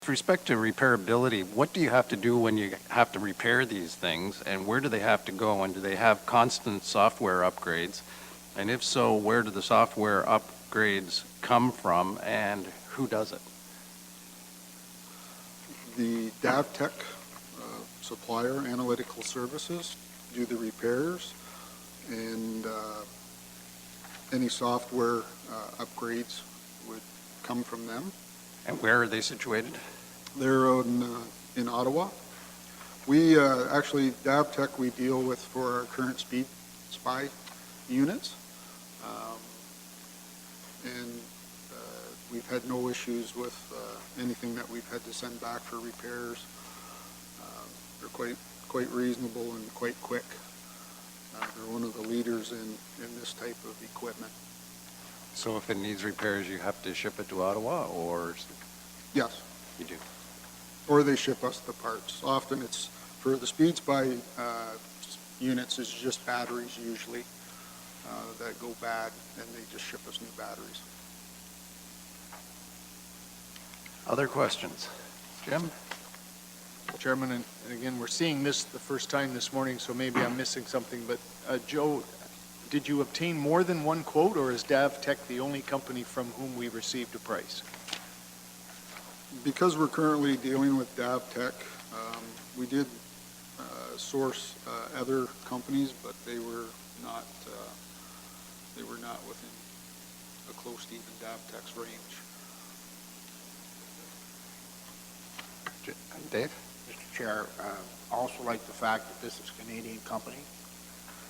with respect to repairability, what do you have to do when you have to repair these things, and where do they have to go, and do they have constant software upgrades? And if so, where do the software upgrades come from, and who does it? The DavTech supplier, Analytical Services, do the repairs, and any software upgrades would come from them. And where are they situated? They're in Ottawa. We actually, DavTech, we deal with for our current speed spy units. And we've had no issues with anything that we've had to send back for repairs. They're quite reasonable and quite quick. They're one of the leaders in this type of equipment. So if it needs repairs, you have to ship it to Ottawa, or? Yes. You do. Or they ship us the parts. Often it's, for the speed spy units, it's just batteries usually that go bad, and they just ship us new batteries. Other questions? Jim? Chairman, and again, we're seeing this the first time this morning, so maybe I'm missing something, but Joe, did you obtain more than one quote, or is DavTech the only company from whom we received a price? Because we're currently dealing with DavTech, we did source other companies, but they were not within a close to even DavTech's range. Dave? Mr. Chair, also like the fact that this is a Canadian company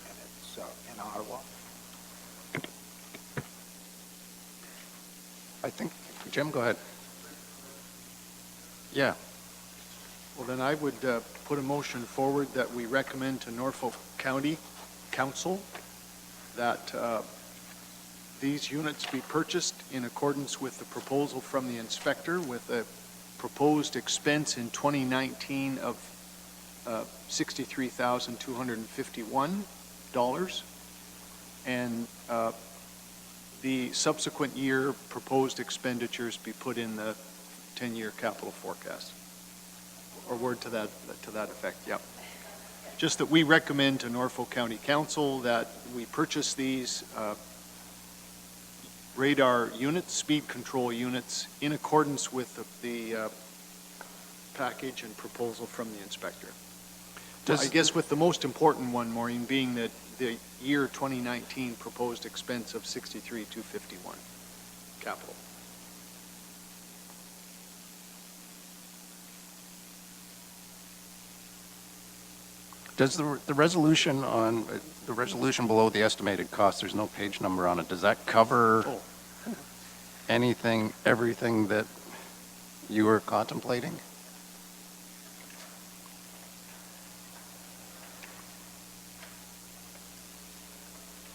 and it's in Ottawa. I think, Jim, go ahead. Yeah. Well, then I would put a motion forward that we recommend to Norfolk County Council that these units be purchased in accordance with the proposal from the inspector, with a proposed expense in 2019 of $63,251, and the subsequent year proposed expenditures be put in the 10-year capital forecast, or word to that effect. Yep. Just that we recommend to Norfolk County Council that we purchase these radar units, speed control units, in accordance with the package and proposal from the inspector. I guess with the most important one, Maureen, being that the year 2019 proposed expense of $63,251 capital. Does the resolution on the resolution below the estimated cost, there's no page number on it, does that cover anything, everything that you were contemplating?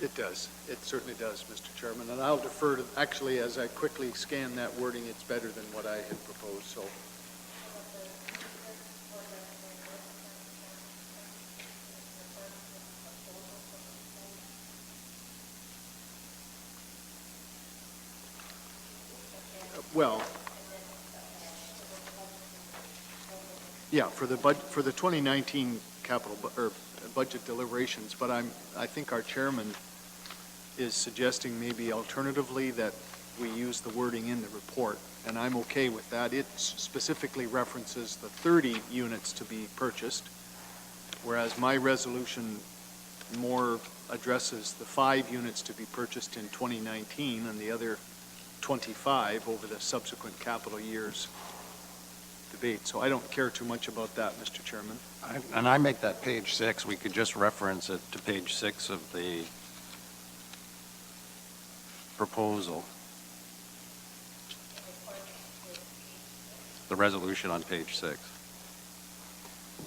It does. It certainly does, Mr. Chairman. And I'll defer to, actually, as I quickly scan that wording, it's better than what I had proposed. So. Well, yeah, for the 2019 capital budget deliberations, but I think our chairman is suggesting maybe alternatively that we use the wording in the report, and I'm okay with that. It specifically references the 30 units to be purchased, whereas my resolution more addresses the 5 units to be purchased in 2019 and the other 25 over the subsequent capital years debate. So I don't care too much about that, Mr. Chairman. And I make that page 6. We could just reference it to page 6 of the proposal. The resolution on page 6.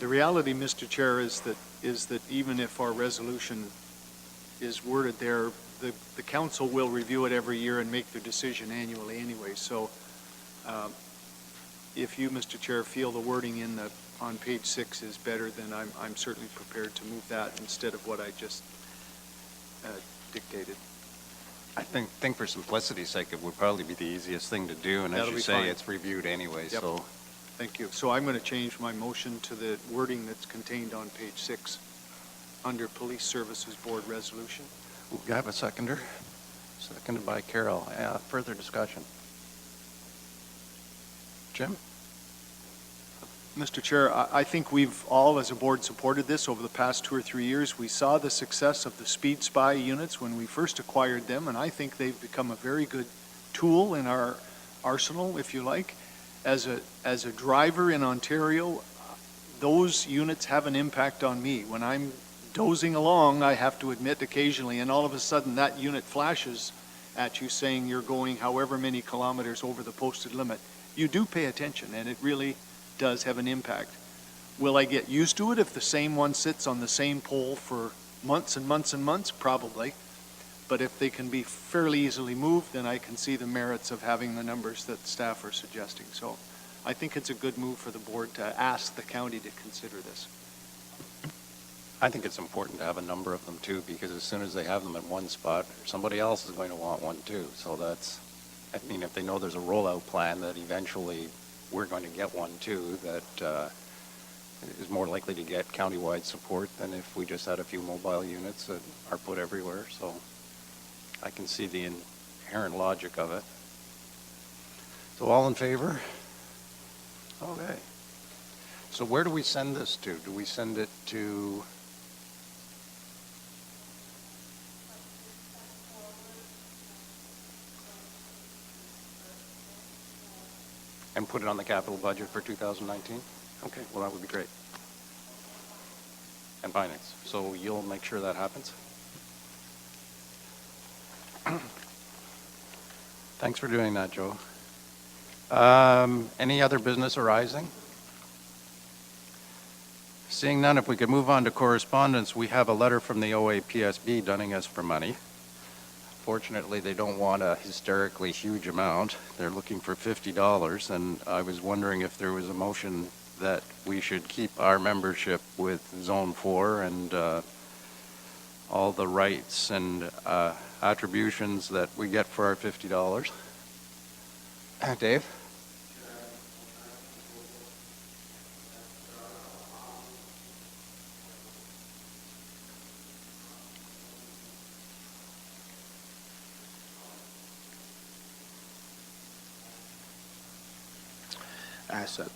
The reality, Mr. Chair, is that even if our resolution is worded there, the council will review it every year and make their decision annually anyway. So if you, Mr. Chair, feel the wording on page 6 is better, then I'm certainly prepared to move that instead of what I just dictated. I think for simplicity's sake, it would probably be the easiest thing to do, and as you say, it's reviewed anyway. Yep. So Thank you. So I'm going to change my motion to the wording that's contained on page 6 under Police Services Board Resolution. You have a seconder? Seconded by Carol. Further discussion? Jim? Mr. Chair, I think we've all, as a board, supported this over the past 2 or 3 years. We saw the success of the Speed Spy units when we first acquired them, and I think they've become a very good tool in our arsenal, if you like. As a driver in Ontario, those units have an impact on me. When I'm dozing along, I have to admit occasionally, and all of a sudden that unit flashes at you saying you're going however many kilometers over the posted limit. You do pay attention, and it really does have an impact. Will I get used to it if the same one sits on the same pole for months and months and months? Probably. But if they can be fairly easily moved, then I can see the merits of having the numbers that staff are suggesting. So I think it's a good move for the board to ask the county to consider this. I think it's important to have a number of them too, because as soon as they have them at one spot, somebody else is going to want one too. So that's, I mean, if they know there's a rollout plan that eventually we're going to get one too, that is more likely to get countywide support than if we just had a few mobile units that are put everywhere. So I can see the inherent logic of it. So all in favor? Okay. So where do we send this to? Do we send it to? And put it on the capital budget for 2019? Okay, well, that would be great. And finance. So you'll make sure that happens? Thanks for doing that, Joe. Any other business arising? Seeing none, if we could move on to correspondence, we have a letter from the OA PSB dunning us for money. Fortunately, they don't want a hysterically huge amount. They're looking for $50, and I was wondering if there was a motion that we should keep our membership with Zone 4 and all the rights and attributions that we get for our $50. Dave? Asset.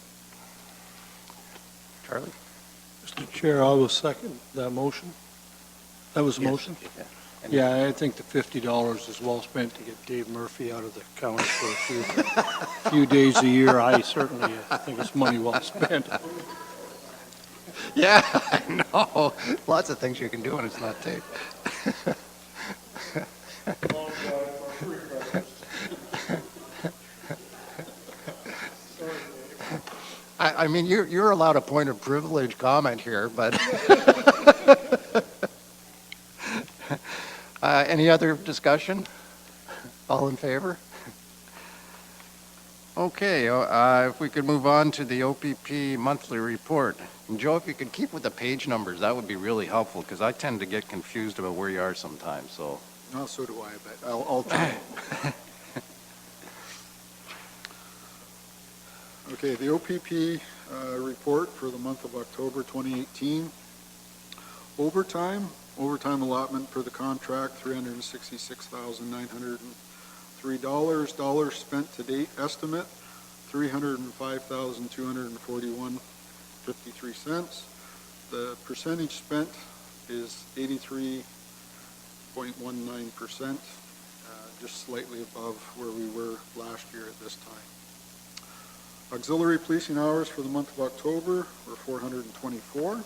Charlie? Mr. Chair, I will second that motion. That was a motion? Yeah. Yeah, I think the $50 is well spent to get Dave Murphy out of the county for a few days a year. I certainly think it's money well spent. Yeah, I know. Lots of things you can do when it's not taped. I mean, you're allowed a point of privilege comment here, but any other discussion? All in favor? Okay, if we could move on to the OPP monthly report. And Joe, if you could keep with the page numbers, that would be really helpful, because I tend to get confused about where you are sometimes, so. No, so do I, but I'll try. Okay, the OPP report for the month of October 2018. Overtime allotment per the contract, $366,903. Dollars spent to date estimate, $305,241.53. The percentage spent is 83.19%, just slightly above where we were last year at this time. Auxiliary policing hours for the month of October were 424.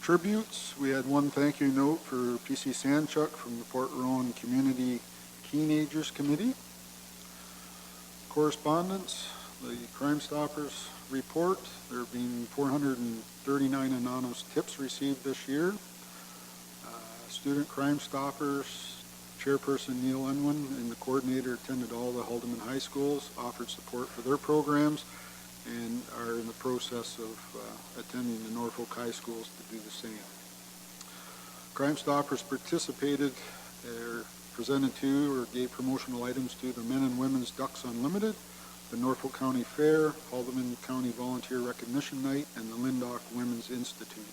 Tributes, we had one thank you note for PC Sandchuk from the Port Rowan Community Teenagers Committee. Correspondence, the Crime Stoppers report, there have been 439 anonymous tips received this year. Student Crime Stoppers, Chairperson Neil Unwin and the coordinator attended all the Haldeman High Schools, offered support for their programs, and are in the process of attending the Norfolk High Schools to do the same. Crime Stoppers participated, presented to or gave promotional items to the Men and Women's Ducks Unlimited, the Norfolk County Fair, Haldeman County Volunteer Recognition Night, and the Lindach Women's Institute.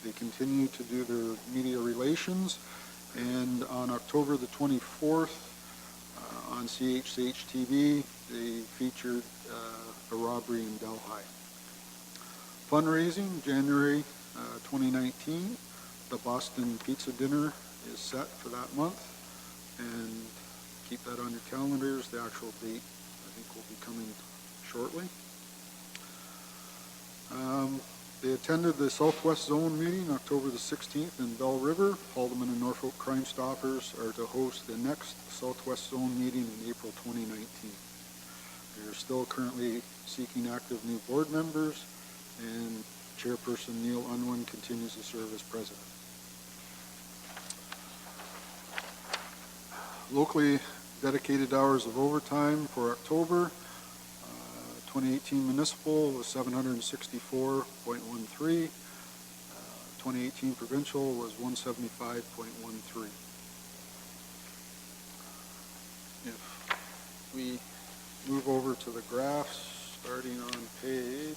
They continue to do their media relations, and on October the 24th, on CHCH TV, they featured a robbery in Delhi. Fundraising, January 2019, the Boston Pizza Dinner is set for that month, and keep that on your calendars. The actual date, I think, will be coming shortly. They attended the Southwest Zone meeting October the 16th in Bell River. Haldeman and Norfolk Crime Stoppers are to host the next Southwest Zone meeting in April 2019. They are still currently seeking active new board members, and Chairperson Neil Unwin continues to serve as president. Locally dedicated hours of overtime for October, 2018 municipal was 764.13. 2018 provincial was 175.13. If we move over to the graphs, starting on page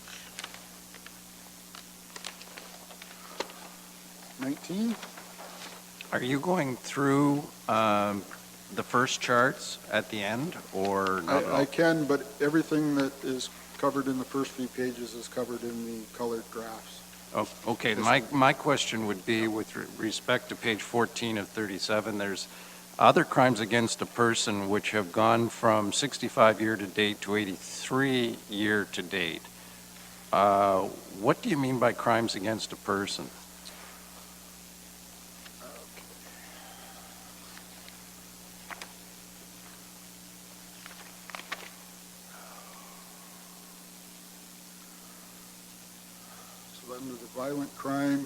19. Are you going through the first charts at the end, or not at all? I can, but everything that is covered in the first few pages is covered in the colored graphs. Oh, okay, my question would be with respect to page 14 of 37, there's other crimes against a person which have gone from 65 year-to-date to 83 year-to-date. What do you mean by crimes against a person? So under the violent crime,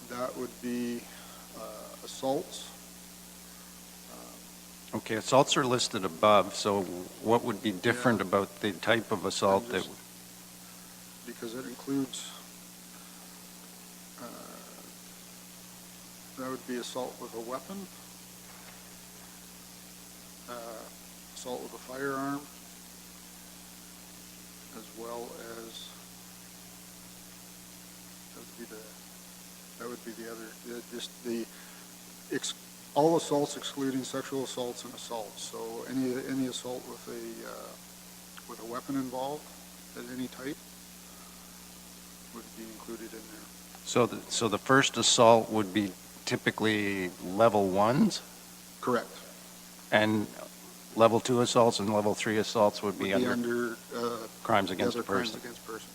that would be assaults. Okay, assaults are listed above, so what would be different about the type of assault that? Because it includes, that would be assault with a weapon, assault with a firearm, as well as, that would be the other, just the, all assaults excluding sexual assaults and assaults. So any assault with a weapon involved at any type would be included in there. So the first assault would be typically level ones, Correct. and level 2 assaults and level 3 assaults would be under under crimes against other a person. crimes against person.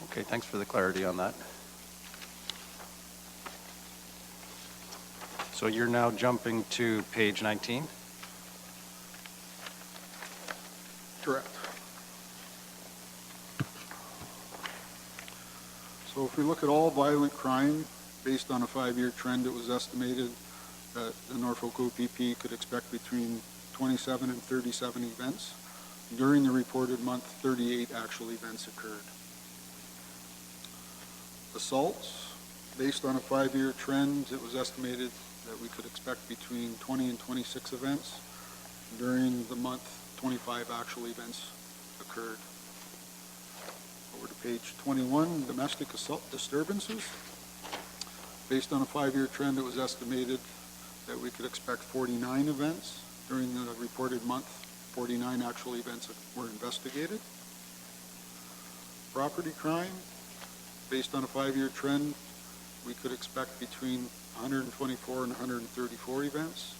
Okay, thanks for the clarity on that. So you're now jumping to page 19? Correct. So if we look at all violent crime, based on a 5-year trend, it was estimated that the Norfolk OPP could expect between 27 and 37 events. During the reported month, 38 actual events occurred. Assaults, based on a 5-year trend, it was estimated that we could expect between 20 and 26 events. During the month, 25 actual events occurred. Over to page 21, domestic assault disturbances. Based on a 5-year trend, it was estimated that we could expect 49 events. During the reported month, 49 actual events were investigated. Property crime, based on a 5-year trend, we could expect between 124 and 134 events.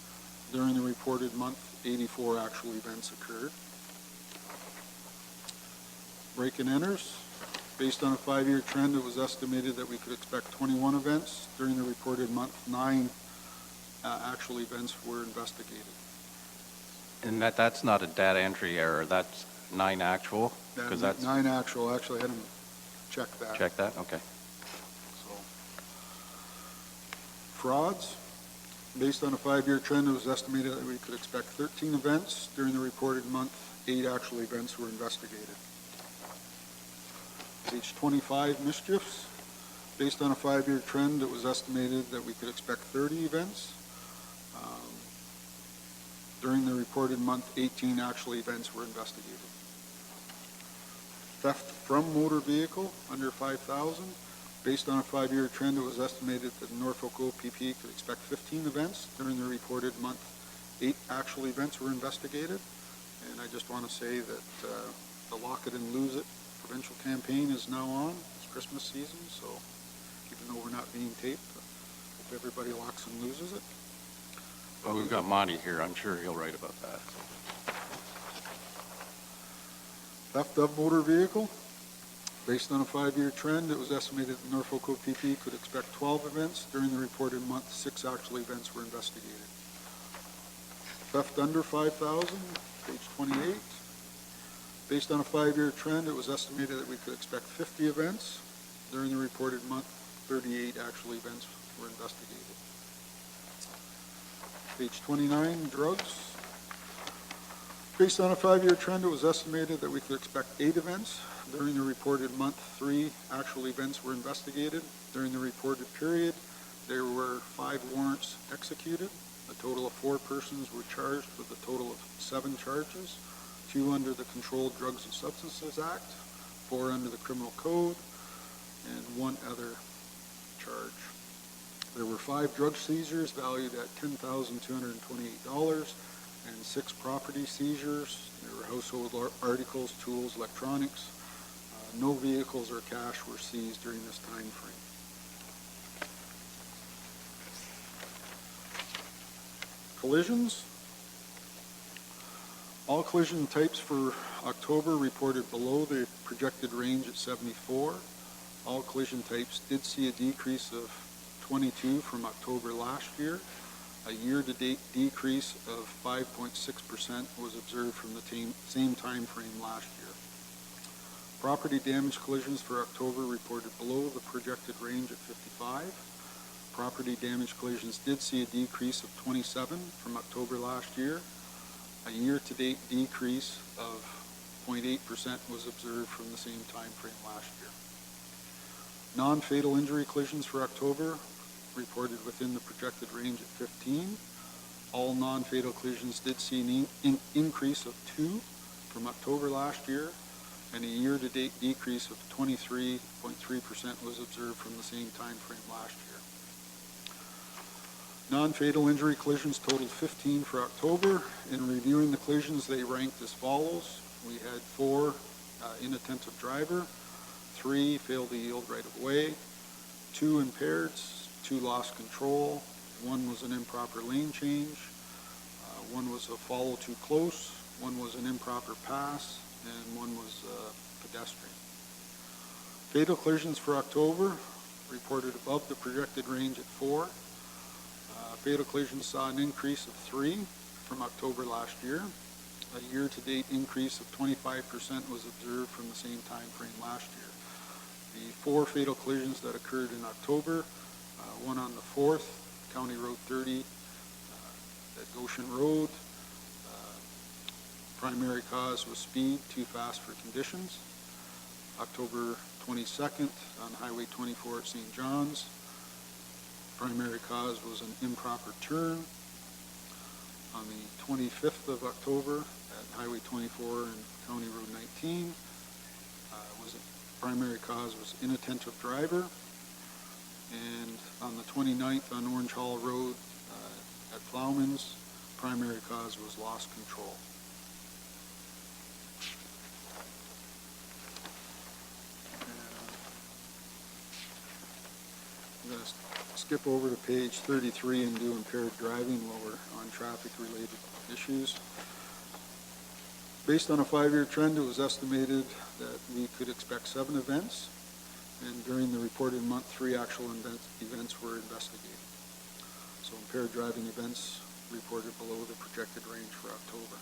During the reported month, 84 actual events occurred. Break and enters, based on a 5-year trend, it was estimated that we could expect 21 events. During the reported month, 9 actual events were investigated. And that's not a data entry error, that's 9 actual? Because that's 9 actual, actually I had them check that. check that, okay. So, frauds, based on a 5-year trend, it was estimated that we could expect 13 events. During the reported month, 8 actual events were investigated. Page 25, mischiefs, based on a 5-year trend, it was estimated that we could expect 30 events. During the reported month, 18 actual events were investigated. Theft from motor vehicle under 5,000. Based on a 5-year trend, it was estimated that the Norfolk OPP could expect 15 events. During the reported month, 8 actual events were investigated. And I just want to say that the Lock It and Lose It provincial campaign is now on. It's Christmas season, so even though we're not being taped, hope everybody locks and loses it. Well, we've got Monty here. I'm sure he'll write about that. Theft of motor vehicle. Based on a 5-year trend, it was estimated the Norfolk OPP could expect 12 events. During the reported month, 6 actual events were investigated. Theft under 5,000, page 28. Based on a 5-year trend, it was estimated that we could expect 50 events. During the reported month, 38 actual events were investigated. Page 29, drugs. Based on a 5-year trend, it was estimated that we could expect 8 events. During the reported month, 3 actual events were investigated. During the reported period, there were 5 warrants executed. A total of 4 persons were charged with a total of 7 charges, 2 under the Controlled Drugs and Substances Act, 4 under the Criminal Code, and 1 other charge. There were 5 drug seizures valued at $10,228 and 6 property seizures. There were household articles, tools, electronics. No vehicles or cash were seized during this time frame. Collisions. All collision types for October reported below the projected range at 74. All collision types did see a decrease of 22 from October last year. A year-to-date decrease of 5.6% was observed from the same time frame last year. Property damage collisions for October reported below the projected range at 55. Property damage collisions did see a decrease of 27 from October last year. A year-to-date decrease of 0.8% was observed from the same time frame last year. Non-fatal injury collisions for October reported within the projected range at 15. All non-fatal collisions did see an increase of 2 from October last year, and a year-to-date decrease of 23.3% was observed from the same time frame last year. Non-fatal injury collisions totaled 15 for October. In reviewing the collisions, they ranked as follows. We had 4 inattentive driver, 3 failed to yield right of way, 2 impaired, 2 lost control, 1 was an improper lane change, 1 was a follow too close, 1 was an improper pass, and 1 was pedestrian. Fatal collisions for October reported above the projected range at 4. Fatal collisions saw an increase of 3 from October last year. A year-to-date increase of 25% was observed from the same time frame last year. The 4 fatal collisions that occurred in October, one on the 4th, County Road 30 at Goshen Road. Primary cause was speed, too fast for conditions. October 22nd on Highway 24 at St. John's. Primary cause was an improper turn. On the 25th of October at Highway 24 and County Road 19, primary cause was inattentive driver. And on the 29th on Orange Hall Road at Plowman's, primary cause was lost control. I'm going to skip over to page 33 and do impaired driving while we're on traffic-related issues. Based on a 5-year trend, it was estimated that we could expect 7 events, and during the reported month, 3 actual events were investigated. So impaired driving events reported below the projected range for October.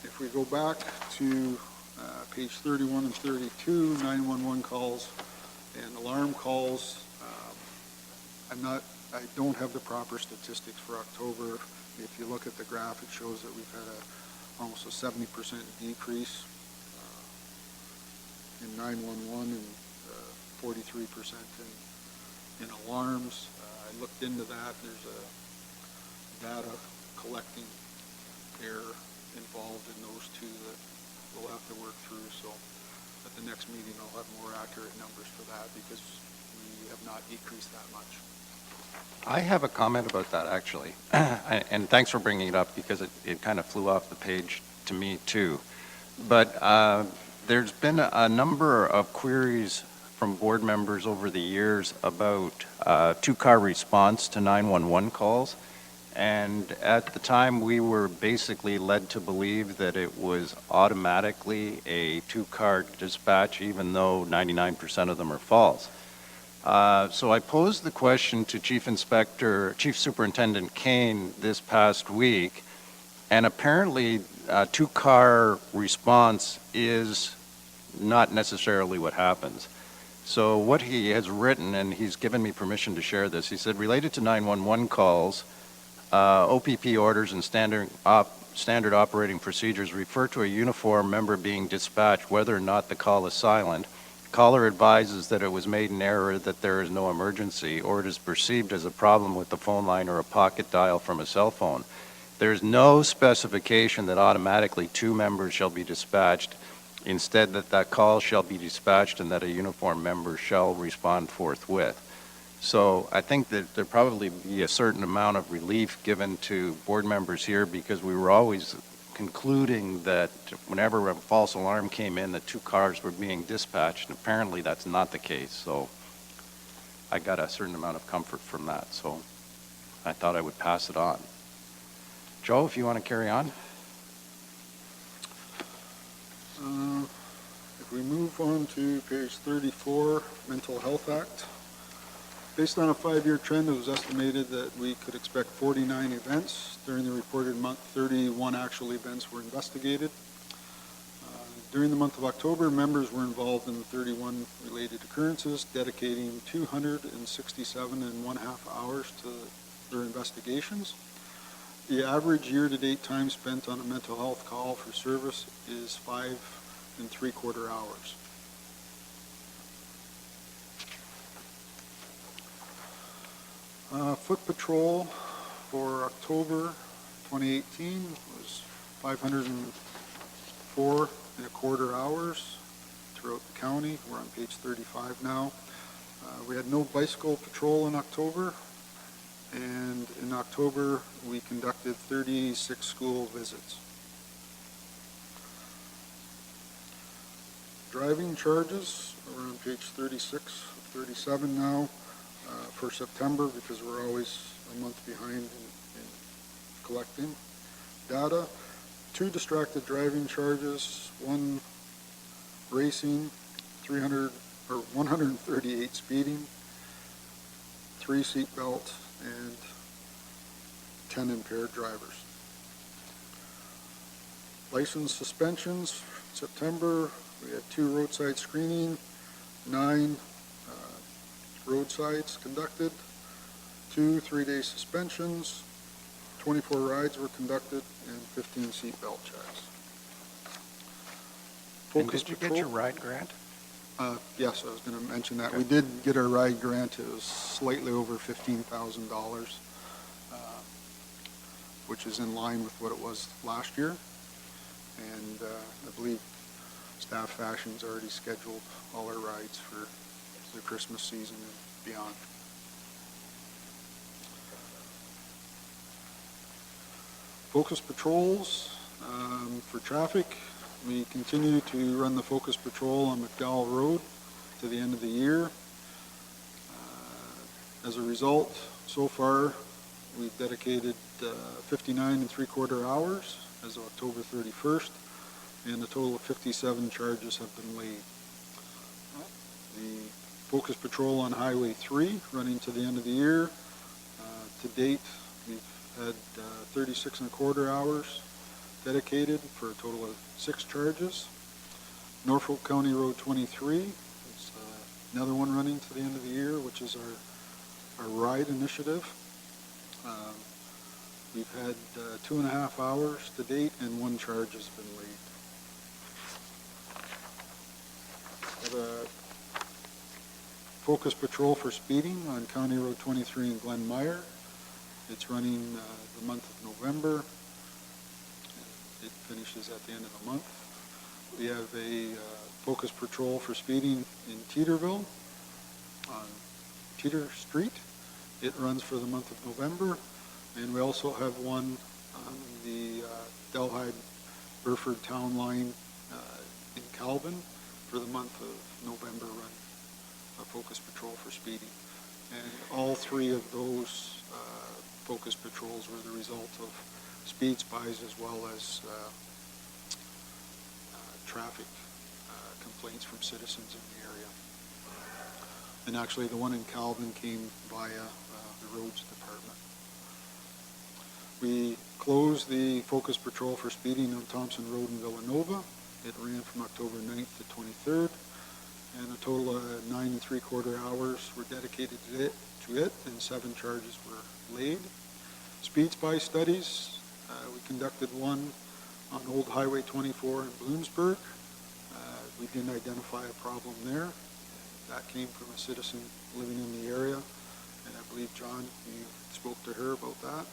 If we go back to page 31 and 32, 911 calls and alarm calls, I don't have the proper statistics for October. If you look at the graph, it shows that we've had almost a 70% decrease in 911 and 43% in alarms. I looked into that. There's a data collecting error involved in those two that we'll have to work through. So at the next meeting, I'll have more accurate numbers for that because we have not decreased that much. I have a comment about that, actually. And thanks for bringing it up because it kind of flew off the page to me, too. But there's been a number of queries from board members over the years about two-car response to 911 calls. And at the time, we were basically led to believe that it was automatically a two-car dispatch, even though 99% of them are false. So I posed the question to Chief Superintendent Kane this past week, and apparently two-car response is not necessarily what happens. So what he has written, and he's given me permission to share this, he said, related to 911 calls, OPP orders and standard operating procedures refer to a uniformed member being dispatched whether or not the call is silent. Caller advises that it was made in error, that there is no emergency, or it is perceived as a problem with the phone line or a pocket dial from a cell phone. There is no specification that automatically two members shall be dispatched. Instead, that call shall be dispatched and that a uniformed member shall respond forthwith. So I think that there probably be a certain amount of relief given to board members here because we were always concluding that whenever a false alarm came in, that two cars were being dispatched, and apparently that's not the case. So I got a certain amount of comfort from that. So I thought I would pass it on. Joe, if you want to carry on. If we move on to page 34, Mental Health Act. Based on a 5-year trend, it was estimated that we could expect 49 events. During the reported month, 31 actual events were investigated. During the month of October, members were involved in 31 related occurrences, dedicating 267.5 hours to their investigations. The average year-to-date time spent on a mental health call for service is 5 3/4 hours. Foot patrol for October 2018 was 504.25 hours throughout the county. We're on page 35 now. We had no bicycle patrol in October, and in October we conducted 36 school visits. Driving charges, we're on page 36, 37 now. For September, because we're always a month behind in collecting data. 2 distracted driving charges, 1 racing, 138 speeding, 3 seatbelt, and 10 impaired drivers. License suspensions, September, we had 2 roadside screening, 9 roadsides conducted, 2 3-day suspensions, 24 rides were conducted, and 15 seatbelt checks. And did you get your ride grant? Yes, I was going to mention that. Okay. We did get our ride grant. It was slightly over $15,000, which is in line with what it was last year. And I believe Staff Fashion's already scheduled all our rides for the Christmas season and beyond. Focus patrols for traffic. We continue to run the focus patrol on McDowell Road to the end of the year. As a result, so far, we've dedicated 59 3/4 hours as of October 31st, and a total of 57 charges have been laid. The focus patrol on Highway 3 running to the end of the year. To date, we've had 36 1/4 hours dedicated for a total of 6 charges. Norfolk County Road 23 is another one running to the end of the year, which is our ride initiative. We've had 2.5 hours to date, and 1 charge has been laid. Focus Patrol for speeding on County Road 23 in Glen Meyer. It's running the month of November. It finishes at the end of the month. We have a Focus Patrol for speeding in Teeterville on Teeter Street. It runs for the month of November. And we also have one on the Delhi-Burford Town Line in Calvin for the month of November, run a Focus Patrol for speeding. And all three of those Focus Patrols were the result of speed spies as well as traffic complaints from citizens in the area. And actually the one in Calvin came via the roads department. We closed the Focus Patrol for speeding on Thompson Road in Villanova. It ran from October 9th to 23rd, and a total of 9 3/4 hours were dedicated to it, and 7 charges were laid. Speed spy studies, we conducted one on Old Highway 24 in Bloomsburg. We didn't identify a problem there. That came from a citizen living in the area, and I believe, John, you spoke to her about that.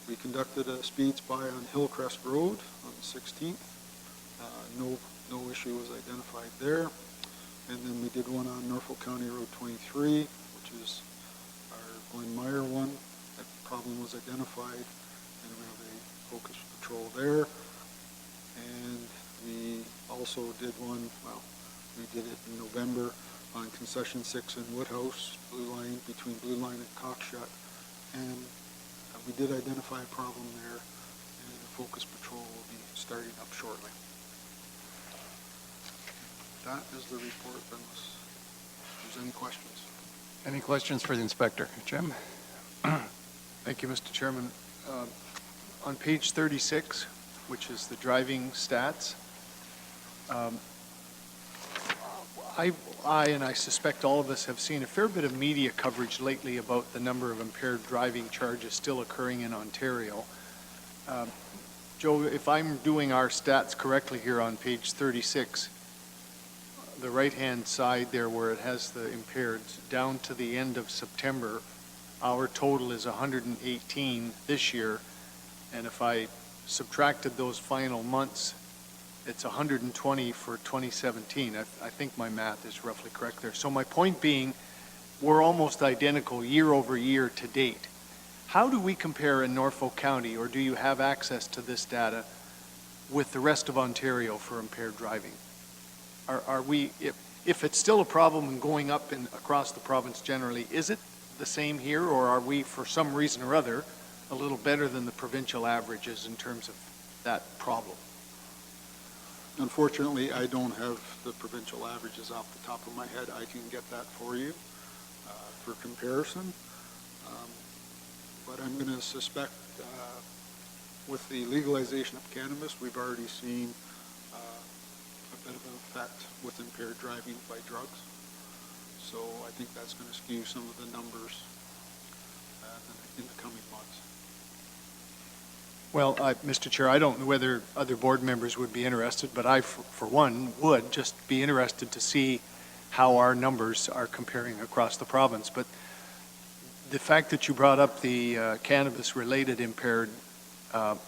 We conducted a speed spy on Hillcrest Road on the 16th. No issue was identified there. And then we did one on Norfolk County Road 23, which is our Glen Meyer one. That problem was identified, and we have a Focus Patrol there. And we also did one, well, we did it in November on Concession 6 in Woodhouse, Blue Line, between Blue Line and Cockshut. And we did identify a problem there, and the Focus Patrol will be starting up shortly. That is the report, unless there's any questions. Any questions for the inspector? Jim? Thank you, Mr. Chairman. On page 36, which is the driving stats, I and I suspect all of us have seen a fair bit of media coverage lately about the number of impaired driving charges still occurring in Ontario. Joe, if I'm doing our stats correctly here on page 36, the right-hand side there where it has the impaired, down to the end of September, our total is 118 this year, and if I subtracted those final months, it's 120 for 2017. I think my math is roughly correct there. So my point being, we're almost identical year over year to date. How do we compare in Norfolk County, or do you have access to this data, with the rest of Ontario for impaired driving? Are we, if it's still a problem and going up across the province generally, is it the same here, or are we, for some reason or other, a little better than the provincial averages in terms of that problem? Unfortunately, I don't have the provincial averages off the top of my head. I can get that for you for comparison. But I'm going to suspect with the legalization of cannabis, we've already seen a bit of an effect with impaired driving by drugs. So I think that's going to skew some of the numbers in the coming months. Well, Mr. Chair, I don't know whether other board members would be interested, but I, for one, would just be interested to see how our numbers are comparing across the province. But the fact that you brought up the cannabis-related impaired, how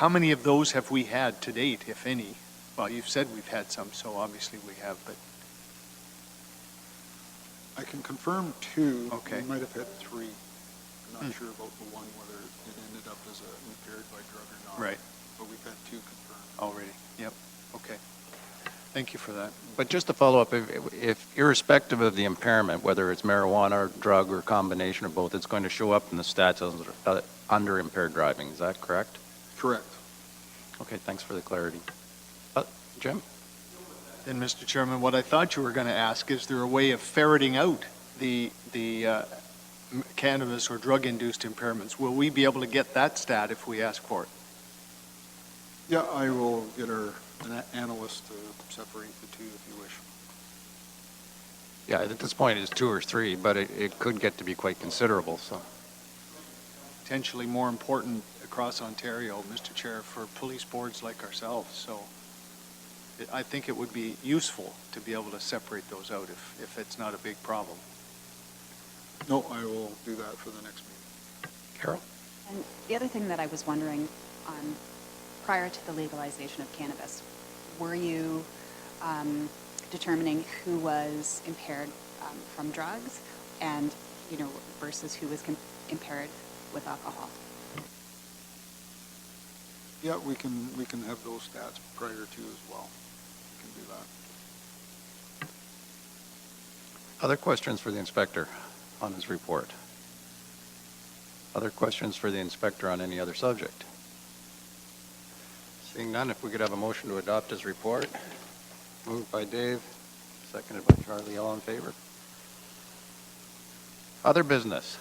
many of those have we had to date, if any? Well, you've said we've had some, so obviously we have, but... I can confirm 2. Okay. We might have had 3. I'm not sure about the one, whether it ended up as impaired by drug or not. Right. But we've had 2 confirmed. Already, yep, okay. Thank you for that. But just to follow up, if irrespective of the impairment, whether it's marijuana or drug or combination of both, it's going to show up in the stats as under impaired driving. Is that correct? Correct. Okay, thanks for the clarity. Jim? And Mr. Chairman, what I thought you were going to ask, is there a way of ferreting out the cannabis or drug-induced impairments? Will we be able to get that stat if we ask for it? Yeah, I will get an analyst to separate the 2 if you wish. Yeah, at this point it's 2 or 3, but it could get to be quite considerable, so. Potentially more important across Ontario, Mr. Chair, for police boards like ourselves, so. I think it would be useful to be able to separate those out if it's not a big problem. No, I will do that for the next meeting. Carol? And the other thing that I was wondering, prior to the legalization of cannabis, were you determining who was impaired from drugs and, versus who was impaired with alcohol? Yeah, we can have those stats prior to as well. We can do that. Other questions for the inspector on his report? Other questions for the inspector on any other subject? Seeing none, if we could have a motion to adopt his report. Moved by Dave, seconded by Charlie. All in favor? Other business?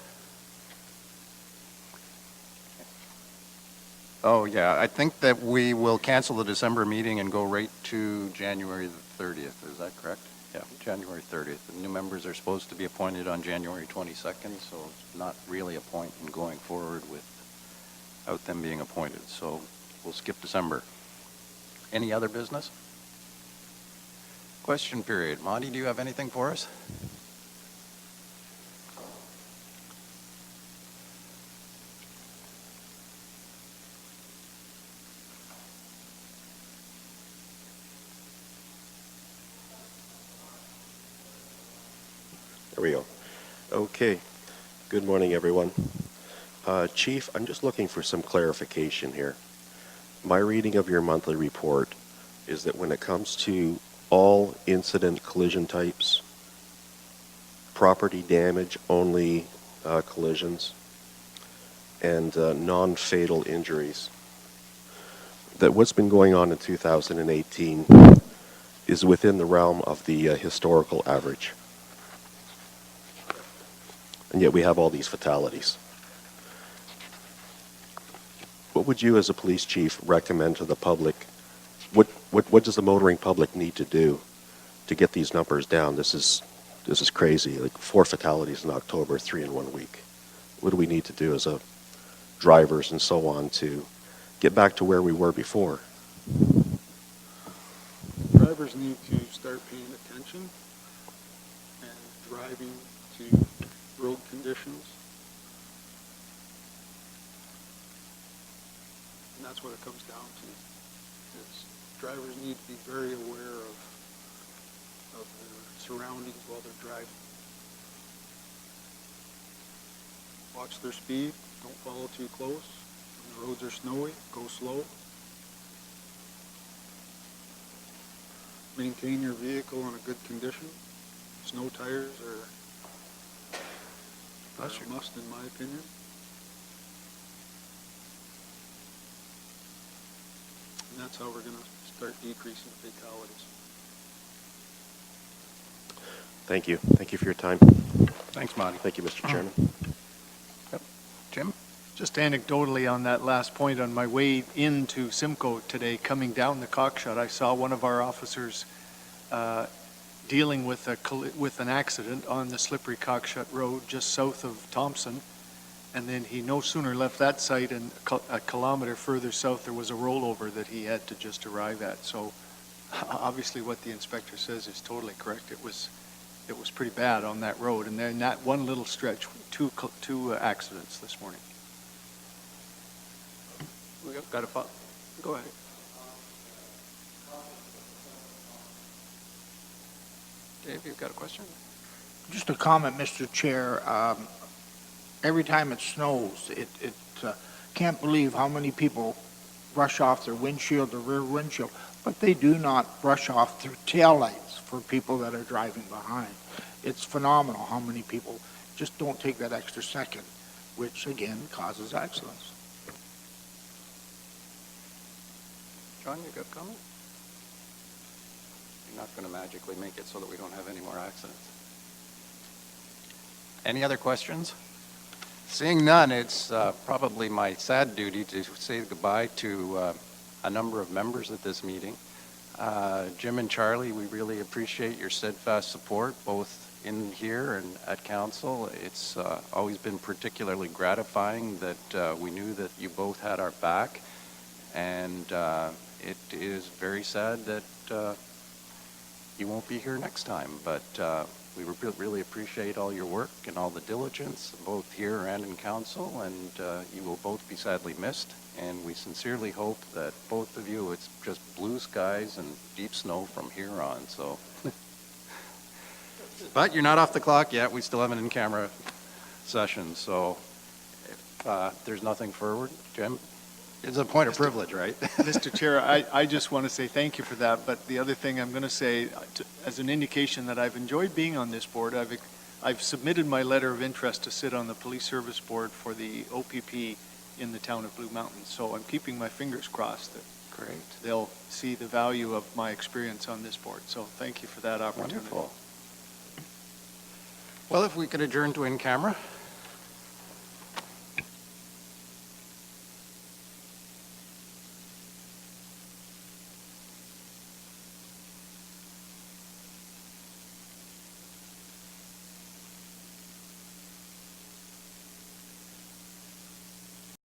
Oh, yeah, I think that we will cancel the December meeting and go right to January the 30th. Is that correct? Yeah, January 30th. The new members are supposed to be appointed on January 22nd, so it's not really a point in going forward without them being appointed. So we'll skip December. Any other business? Question period. Monty, do you have anything for us? There we go. Okay. Good morning, everyone. Chief, I'm just looking for some clarification here. My reading of your monthly report is that when it comes to all incident collision types, property damage only collisions, and non-fatal injuries, that what's been going on in 2018 is within the realm of the historical average. And yet we have all these fatalities. What would you as a police chief recommend to the public? What does the motoring public need to do to get these numbers down? This is crazy. Like 4 fatalities in October, 3 in 1 week. What do we need to do as a drivers and so on to get back to where we were before? Drivers need to start paying attention and driving to road conditions. And that's what it comes down to, is drivers need to be very aware of their surroundings while they're driving. Watch their speed, don't follow too close. When the roads are snowy, go slow. Maintain your vehicle in a good condition. Snow tires are a must, in my opinion. And that's how we're going to start decreasing fatalities. Thank you. Thank you for your time. Thanks, Monty. Thank you, Mr. Chairman. Jim? Just anecdotally on that last point, on my way into Simcoe today, coming down the Cockshot, I saw one of our officers dealing with an accident on the slippery Cockshot Road just south of Thompson, and then he no sooner left that site and a kilometer further south there was a rollover that he had to just arrive at. So obviously what the inspector says is totally correct. It was pretty bad on that road, and then that one little stretch, two accidents this morning. We got a thought? Go ahead. Dave, you've got a question? Just a comment, Mr. Chair. Every time it snows, it can't believe how many people brush off their windshield, their rear windshield, but they do not brush off their taillights for people that are driving behind. It's phenomenal how many people just don't take that extra second, which again causes accidents. John, you got a comment? You're not going to magically make it so that we don't have any more accidents. Any other questions? Seeing none, it's probably my sad duty to say goodbye to a number of members at this meeting. Jim and Charlie, we really appreciate your steadfast support, both in here and at council. It's always been particularly gratifying that we knew that you both had our back, and it is very sad that you won't be here next time, but we really appreciate all your work and all the diligence, both here and in council, and you will both be sadly missed. And we sincerely hope that both of you, it's just blue skies and deep snow from here on, so. But you're not off the clock yet. We still have an in-camera session, so if there's nothing forward, Jim? It's a point of privilege, right? Mr. Chair, I just want to say thank you for that, but the other thing I'm going to say, as an indication that I've enjoyed being on this board, I've submitted my letter of interest to sit on the Police Service Board for the OPP in the town of Blue Mountain, so I'm keeping my fingers crossed that Great. they'll see the value of my experience on this board, so thank you for that opportunity. Wonderful. Well, if we could adjourn to in-camera.